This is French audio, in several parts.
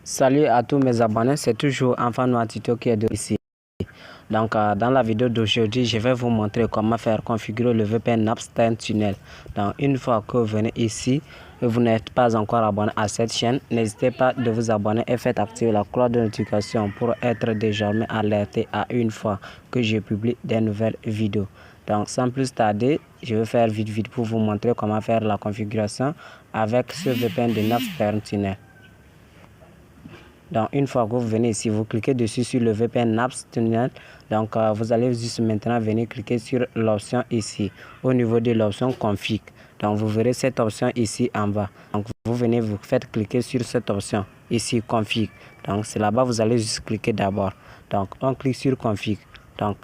Salut à tous mes abonnés, c'est toujours Enfant Noir Tuto qui est ici. Donc dans la vidéo d'aujourd'hui, je vais vous montrer comment faire configurer le VPN Napster Tunnel. Donc une fois que vous venez ici et vous n'êtes pas encore abonné à cette chaîne, n'hésitez pas de vous abonner et faites activer la cloche de notification pour être désormais alerté à une fois que je publie des nouvelles vidéos. Donc sans plus tarder, je vais faire vite pour vous montrer comment faire la configuration avec ce VPN de Napster Tunnel. Donc une fois que vous venez ici, vous cliquez dessus sur le VPN Napster Tunnel. Donc vous allez juste maintenant venir cliquer sur l'option ici au niveau de l'option config. Donc vous verrez cette option ici en bas. Donc vous venez, vous faites cliquer sur cette option ici config. Donc c'est là-bas, vous allez juste cliquer d'abord. Donc on clique sur config. Donc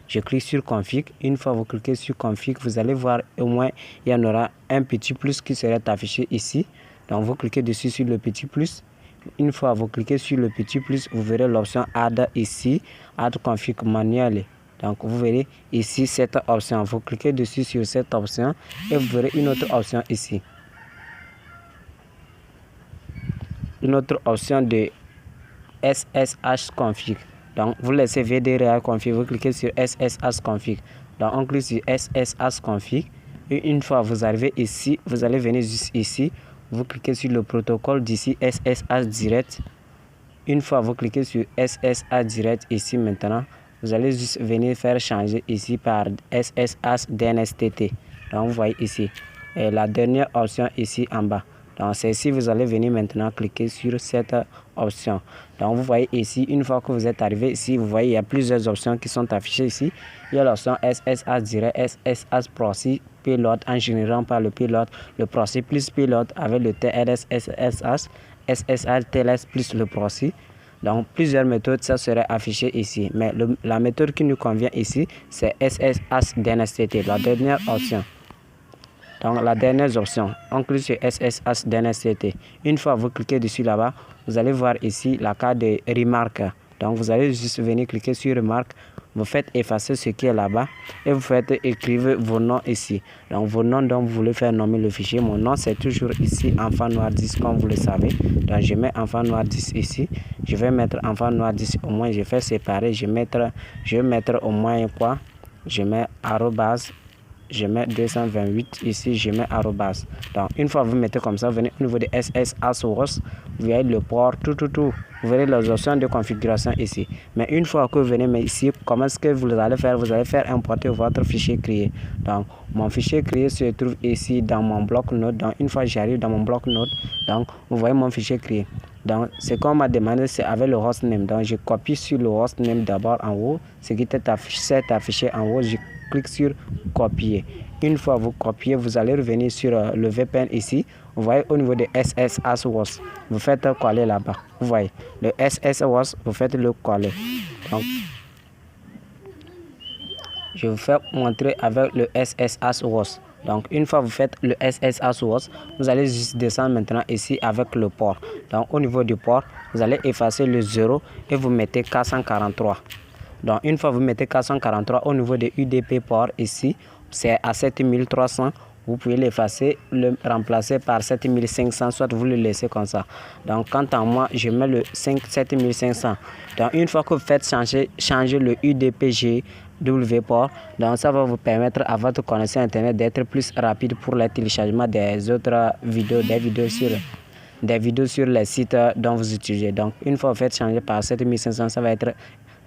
je clique sur config. Une fois vous cliquez sur config, vous allez voir au moins il y en aura un petit plus qui serait affiché ici. Donc vous cliquez dessus sur le petit plus. Une fois vous cliquez sur le petit plus, vous verrez l'option add ici, add config manuel. Donc vous verrez ici cette option, vous cliquez dessus sur cette option et vous verrez une autre option ici, une autre option de SSH config. Donc vous laissez VDRA config, vous cliquez sur SSH config. Donc on clique sur SSH config et une fois vous arrivez ici, vous allez venir juste ici. Vous cliquez sur le protocole d'ici SSH Direct. Une fois vous cliquez sur SSH Direct ici maintenant, vous allez juste venir faire changer ici par SSH DNSTT. Donc vous voyez ici. Et la dernière option ici en bas. Donc c'est ici vous allez venir maintenant cliquer sur cette option. Donc vous voyez ici, une fois que vous êtes arrivé ici, vous voyez il y a plusieurs options qui sont affichées ici. Il y a l'option SSH Direct, SSH Proxy, Payload en générant par le Payload, le Proxy plus Payload avec le TLS SSH, SSH TLS plus le Proxy. Donc plusieurs méthodes ça serait affiché ici, mais la méthode qui nous convient ici c'est SSH DNSTT, la dernière option. Donc la dernière option, on clique sur SSH DNSTT. Une fois vous cliquez dessus là-bas, vous allez voir ici la carte de remarque. Donc vous allez juste venir cliquer sur remarque, vous faites effacer ce qui est là-bas et vous faites écrire vos noms ici. Donc vos noms dont vous voulez faire nommer le fichier. Mon nom c'est toujours ici Enfant Noir 10 comme vous le savez. Donc je mets Enfant Noir 10 ici. Je vais mettre Enfant Noir 10 au moins, je fais séparer, je vais mettre au moins quoi? Je mets arrobase. Je mets 228 ici, je mets arrobas. Donc une fois vous mettez comme ça, vous venez au niveau de SSH host, vous voyez le port, tout. Vous verrez les options de configuration ici. Mais une fois que vous venez ici, comment est-ce que vous allez faire? Vous allez faire importer votre fichier créé. Donc mon fichier créé se trouve ici dans mon bloc-notes. Donc une fois j'arrive dans mon bloc-notes, donc vous voyez mon fichier créé. Donc ce qu'on m'a demandé c'est avec le hostname. Donc je copie sur le hostname d'abord en haut, ce qui est affiché en haut. Je clique sur copier. Une fois vous copiez, vous allez revenir sur le VPN ici. Vous voyez au niveau de SSH host, vous faites coller là-bas. Vous voyez le SSH host, vous faites le coller. Donc je vous fais montrer avec le SSH host. Donc une fois vous faites le SSH host, vous allez juste descendre maintenant ici avec le port. Donc au niveau du port, vous allez effacer le 0 et vous mettez 443. Donc une fois vous mettez 443 au niveau de UDP port ici, c'est à 7300. Vous pouvez l'effacer, le remplacer par 7500, soit vous le laissez comme ça. Donc quant à moi, je mets le 7500. Donc une fois que vous faites changer le UDPGW port, donc ça va vous permettre à votre connexion internet d'être plus rapide pour le téléchargement des autres vidéos, des vidéos sur les sites dont vous utilisez. Donc une fois que vous faites changer par 7500, ça va être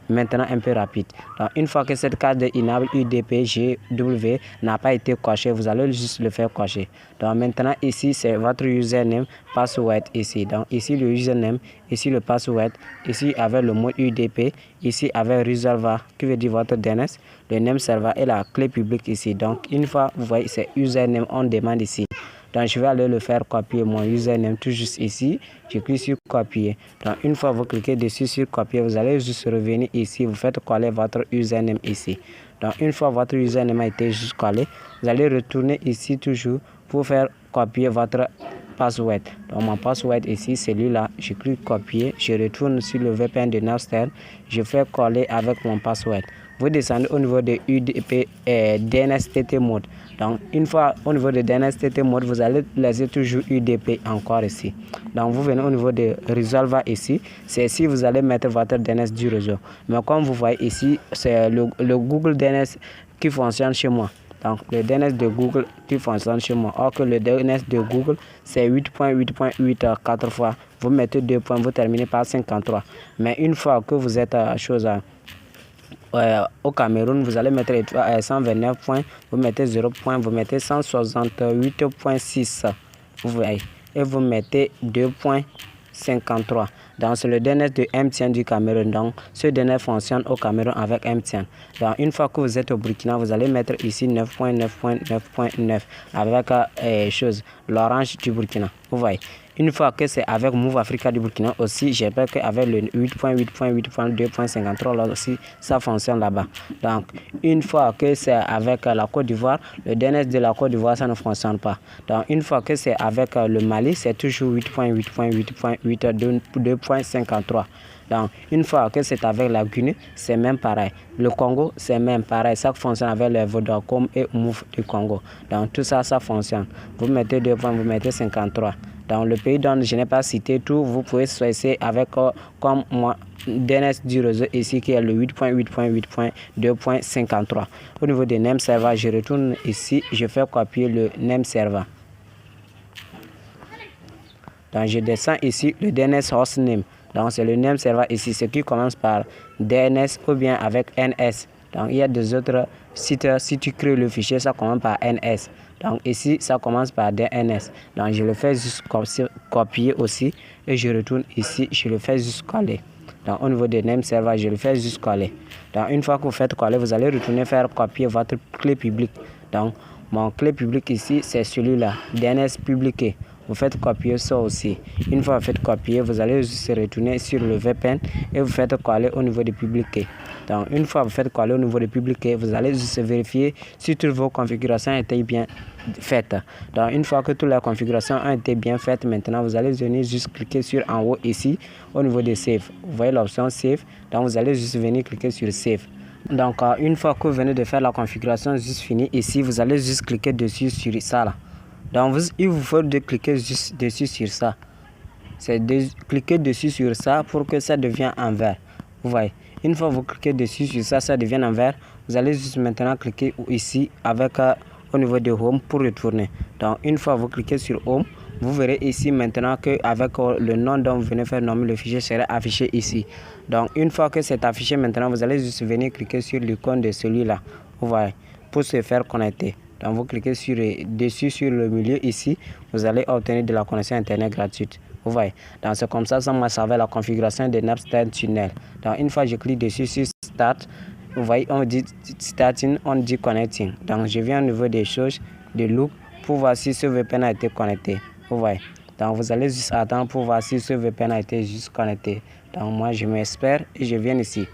maintenant un peu rapide. Donc une fois que cette carte de enable UDPGW n'a pas été cochée, vous allez juste le faire cocher. Donc maintenant ici c'est votre username, password ici. Donc ici le username, ici le password, ici avec le mot UDP, ici avec resolver qui veut dire votre DNS, le name server et la clé publique ici. Donc une fois vous voyez c'est username, on demande ici. Donc je vais aller le faire copier mon username tout juste ici. Je clique sur copier. Donc une fois vous cliquez dessus sur copier, vous allez juste revenir ici. Vous faites coller votre username ici. Donc une fois votre username a été juste collé, vous allez retourner ici toujours pour faire copier votre password. Donc mon password ici, celui-là, je clique copier. Je retourne sur le VPN de Napster. Je fais coller avec mon password. Vous descendez au niveau de UDP DNSTT mode. Donc une fois au niveau de DNSTT mode, vous allez laisser toujours UDP encore ici. Donc vous venez au niveau de Resolver ici, c'est ici vous allez mettre votre DNS du réseau. Mais comme vous voyez ici, c'est le Google DNS qui fonctionne chez moi. Donc le DNS de Google qui fonctionne chez moi. Or que le DNS de Google c'est 8.8.8 4 fois. Vous mettez 2 points, vous terminez par 53. Mais une fois que vous êtes au Cameroun, vous allez mettre 129 points, vous mettez 0 points, vous mettez 168.6. Vous voyez. Et vous mettez 2.53. Donc c'est le DNS de MTN du Cameroun. Donc ce DNS fonctionne au Cameroun avec MTN. Donc une fois que vous êtes au Burkina, vous allez mettre ici 9.9.9.9 avec l'orange du Burkina. Vous voyez. Une fois que c'est avec Move Africa du Burkina aussi, j'espère qu'avec le 8.8.8.2.53 là aussi, ça fonctionne là-bas. Donc, une fois que c'est avec la Côte d'Ivoire, le DNS de la Côte d'Ivoire, ça ne fonctionne pas. Donc, une fois que c'est avec le Mali, c'est toujours 8.8.8.8.2.53. Donc, une fois que c'est avec la Guinée, c'est même pareil. Le Congo, c'est même pareil. Ça fonctionne avec le Vodacom et Move du Congo. Donc, tout ça, ça fonctionne. Vous mettez 2 points, vous mettez 53. Dans le pays dont je n'ai pas cité tout, vous pouvez choisir avec comme moi DNS du réseau ici qui est le 8.8.8.2.53. Au niveau des name server, je retourne ici, je fais copier le name server. Donc je descends ici le DNS hostname. Donc c'est le name server ici, ce qui commence par DNS ou bien avec NS. Donc il y a des autres sites, si tu crées le fichier, ça commence par NS. Donc ici, ça commence par DNS. Donc je le fais juste copier aussi. Et je retourne ici, je le fais juste coller. Donc au niveau des name server, je le fais juste coller. Donc une fois que vous faites coller, vous allez retourner faire copier votre clé publique. Donc mon clé publique ici, c'est celui-là, DNS publié. Vous faites copier ça aussi. Une fois que vous faites copier, vous allez juste retourner sur le VPN et vous faites coller au niveau de publier. Donc une fois que vous faites coller au niveau de publier, vous allez juste vérifier si toutes vos configurations étaient bien faites. Donc une fois que toutes les configurations ont été bien faites, maintenant vous allez venir juste cliquer sur en haut ici au niveau de Save. Vous voyez l'option Save. Donc vous allez juste venir cliquer sur Save. Donc une fois que vous venez de faire la configuration juste finie ici, vous allez juste cliquer dessus sur ça là. Donc il vous faut de cliquer juste dessus sur ça. C'est de cliquer dessus sur ça pour que ça devienne en vert. Vous voyez. Une fois que vous cliquez dessus sur ça, ça devient en vert. Vous allez juste maintenant cliquer ici avec au niveau de Home pour retourner. Donc une fois que vous cliquez sur Home, vous verrez ici maintenant que avec le nom dont vous venez faire nommer le fichier sera affiché ici. Donc une fois que c'est affiché maintenant, vous allez juste venir cliquer sur l'icône de celui-là. Vous voyez, pour se faire connecter. Donc vous cliquez dessus sur le milieu ici, vous allez obtenir de la connexion internet gratuite. Vous voyez, donc c'est comme ça marche avec la configuration de Napster Tunnel. Donc une fois que je clique dessus sur Start, vous voyez, on dit Starting, on dit Connecting. Donc je viens au niveau des choses, de look, pour voir si ce VPN a été connecté. Vous voyez, donc vous allez juste attendre pour voir si ce VPN a été juste connecté. Donc moi je m'espère et je viens ici.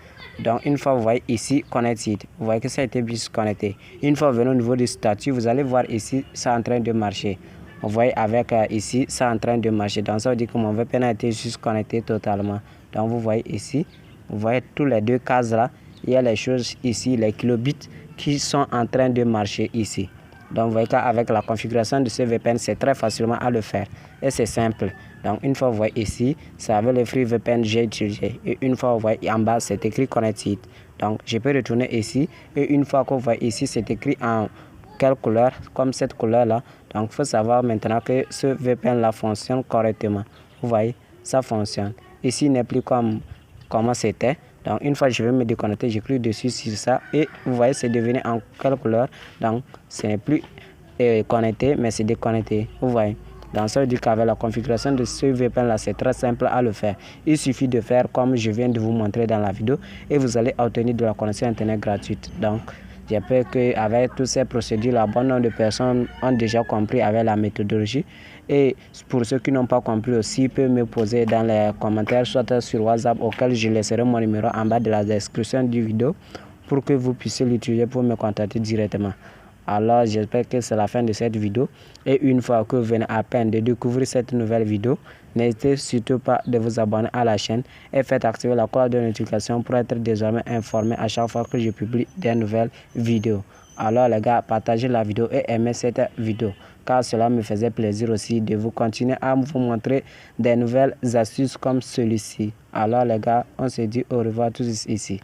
Donc une fois vous voyez ici Connected, vous voyez que ça a été bien connecté. Une fois venu au niveau du statut, vous allez voir ici ça en train de marcher. Vous voyez avec ici ça en train de marcher. Donc ça veut dire que mon VPN a été juste connecté totalement. Donc vous voyez ici, vous voyez tous les deux cases là, il y a les choses ici, les kilobits qui sont en train de marcher ici. Donc vous voyez qu'avec la configuration de ce VPN, c'est très facilement à le faire et c'est simple. Donc une fois vous voyez ici, c'est avec le free VPN j'ai utilisé. Et une fois vous voyez en bas, c'est écrit Connected. Donc je peux retourner ici et une fois que vous voyez ici, c'est écrit en quelle couleur, comme cette couleur là. Donc il faut savoir maintenant que ce VPN là fonctionne correctement. Vous voyez, ça fonctionne. Ici n'est plus comme comment c'était. Donc une fois que je vais me déconnecter, je clique dessus sur ça et vous voyez c'est devenu en quelle couleur. Donc ce n'est plus connecté mais c'est déconnecté. Vous voyez. Donc ça veut dire qu'avec la configuration de ce VPN là, c'est très simple à le faire. Il suffit de faire comme je viens de vous montrer dans la vidéo et vous allez obtenir de la connexion internet gratuite. Donc j'espère qu'avec toutes ces procédures, la bon nombre de personnes ont déjà compris avec la méthodologie. Et pour ceux qui n'ont pas compris aussi, ils peuvent me poser dans les commentaires, soit sur WhatsApp, auquel je laisserai mon numéro en bas de la description du vidéo pour que vous puissiez l'utiliser pour me contacter directement. Alors j'espère que c'est la fin de cette vidéo et une fois que vous venez à peine de découvrir cette nouvelle vidéo, n'hésitez surtout pas de vous abonner à la chaîne et faites activer la cloche de notification pour être désormais informé à chaque fois que je publie des nouvelles vidéos. Alors les gars, partagez la vidéo et aimez cette vidéo, car cela me faisait plaisir aussi de vous continuer à vous montrer des nouvelles astuces comme celui-ci. Alors les gars, on se dit au revoir tous ici.